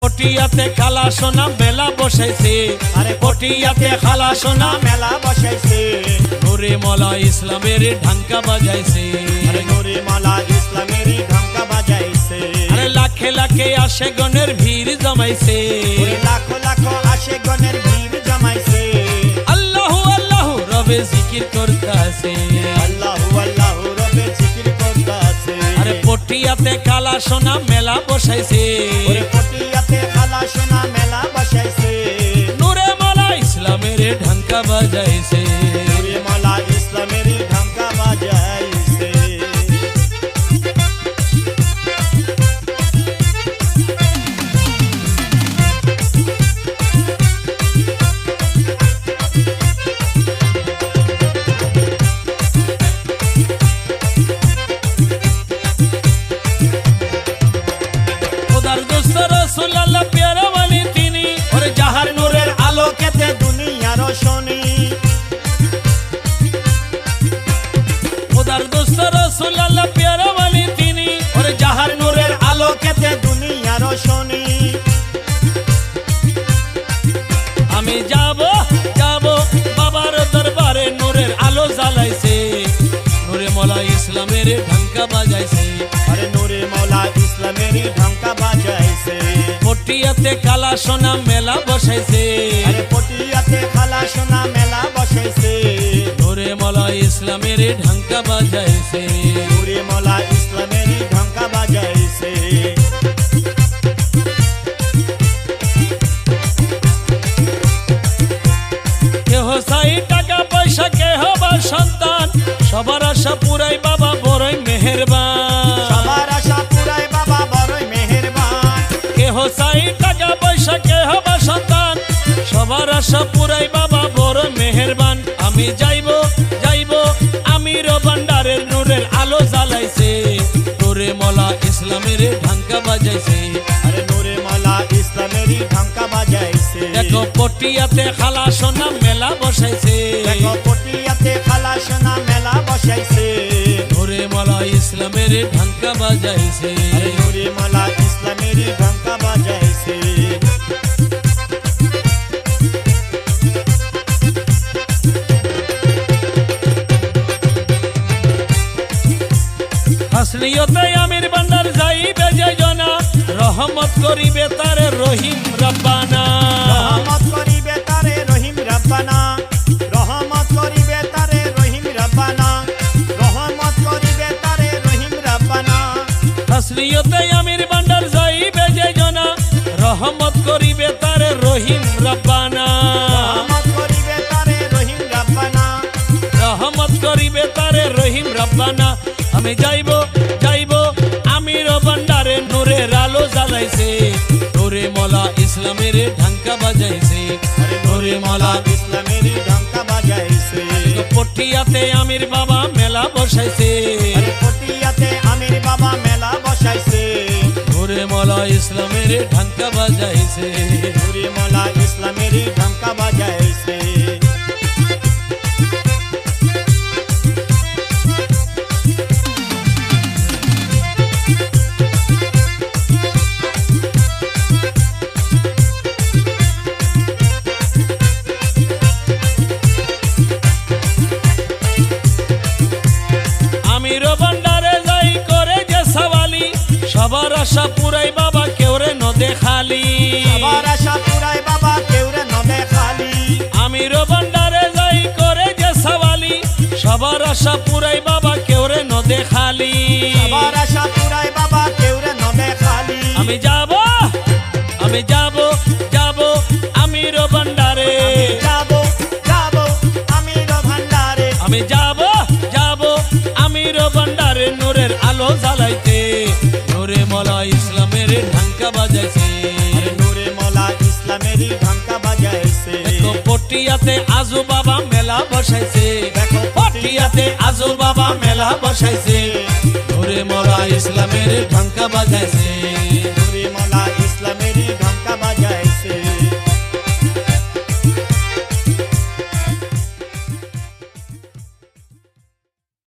পটিয়াতে খালা সোনা মেলা বসাইছে, আরে পটিয়াতে খালা সোনা মেলা বসাইছে, নূরে মওলা ইসলামের ঢাঙ্কা বাজাইছে, আরে নূরে মওলা ইসলামের ঢাঙ্কা বাজাইছে, আরে লাখে লাখে আসে গণের ভিড় জমাইছে, লাখো লাখো আসে গণের ভিড় জমাইছে, আল্লাহু আল্লাহু রবে জিকির করতাছে, আল্লাহু আল্লাহু রবে জিকির করতাছে, আরে পটিয়াতে খালা সোনা মেলা বসাইছে, ওরে পটিয়াতে খালা সোনা মেলা বসাইছে, নূরে মওলা ইসলামের ঢাঙ্কা বাজাইছে, নূরে মওলা ইসলামের ঢাঙ্কা বাজাইছে। খোদার দোস্ত রাসূলুল্লাহ প্যারা ওয়ালি তিনি, ওরে যাহার নূরের আলোকেতে দুনিয়া রোশনী, খোদার দোস্ত রাসূলুল্লাহ প্যারা ওয়ালি তিনি, ওরে যাহার নূরের আলোকেতে দুনিয়া রোশনী, আমি যাব যাব বাবার দরবারে, নূরের আলো জ্বালাইছে, নূরে মওলা ইসলামের ঢাঙ্কা বাজাইছে, আরে নূরে মওলা ইসলামের ঢাঙ্কা বাজাইছে, পটিয়াতে কালা সোনা মেলা বসাইছে, আরে পটিয়াতে খালা সোনা মেলা বসাইছে, নূরে মওলা ইসলামের ঢাঙ্কা বাজাইছে, নূরে মওলা ইসলামের ঢাঙ্কা বাজাইছে, কেহ চাই টাকা পয়সা কেহ বা সন্তান, সবার আশা পুরাই বাবা বড়ই মেহেরবান, সবার আশা পুরাই বাবা বড়ই মেহেরবান, কেহ চাই টাকা পয়সা কেহ বা সন্তান, সবার আশা পুরাই বাবা বড় মেহেরবান, আমি যাইব যাইব আমির ভান্ডারের নূরের আলো জ্বালাইছে, নূরে মওলা ইসলামের ঢাঙ্কা বাজাইছে, আরে নূরে মওলা ইসলামের ঢাঙ্কা বাজাইছে, দেখো পটিয়াতে খালা সোনা মেলা বসাইছে, দেখো পটিয়াতে খালা সোনা মেলা বসাইছে, নূরে মওলা ইসলামের ঢাঙ্কা বাজাইছে, আরে নূরে মওলা ইসলামের ঢাঙ্কা বাজাইছে, হাসনিয়তে আমির ভান্ডার যাইবে যে জনা, রহমত করিবে তারে রহিম রব্বানা, রহমত করিবে তারে রহিম রব্বানা, রহমত করিবে তারে রহিম রব্বানা, রহমত করিবে তারে রহিম রব্বানা, হাসনিয়তে আমির ভান্ডার যাইবে যে জনা, রহমত করিবে তারে রহিম রব্বানা, রহমত করিবে তারে রহিম রব্বানা, রহমত করিবে তারে রহিম রব্বানা, আমি যাইব যাইব আমির ভান্ডারে নূরের আলো জ্বালাইছে, নূরে মওলা ইসলামের ঢাঙ্কা বাজাইছে, আরে নূরে মওলা ইসলামের ঢাঙ্কা বাজাইছে, পটিয়াতে আমির বাবা মেলা বসাইছে, আরে পটিয়াতে আমির বাবা মেলা বসাইছে, নূরে মওলা ইসলামের ঢাঙ্কা বাজাইছে, নূরে মওলা ইসলামের ঢাঙ্কা বাজাইছে, আমির ভান্ডারে যাই করে যে সওয়ালি, সবার আশা পুরাই বাবা কেউ রে নদে খালি, সবার আশা পুরাই বাবা কেউ রে নবে খালি, আমির ভান্ডারে যাই করে যে সওয়ালি, সবার আশা পুরাই বাবা কেউ রে নদে খালি, সবার আশা পুরাই বাবা কেউ রে নবে খালি, আমি যাব আমি যাব যাব আমির ভান্ডারে, যাব যাব আমির ভান্ডারে, আমি যাব যাব আমির ভান্ডারে, নূরের আলো জ্বালাইতে, নূরে মওলা ইসলামের ঢাঙ্কা বাজাইছে, আরে নূরে মওলা ইসলামের ঢাঙ্কা বাজাইছে, দেখো পটিয়াতে আজু বাবা মেলা বসাইছে, দেখো পটিয়াতে আজু বাবা মেলা বসাইছে, নূরে মওলা ইসলামের ঢাঙ্কা বাজাইছে, নূরে মওলা ইসলামের ঢাঙ্কা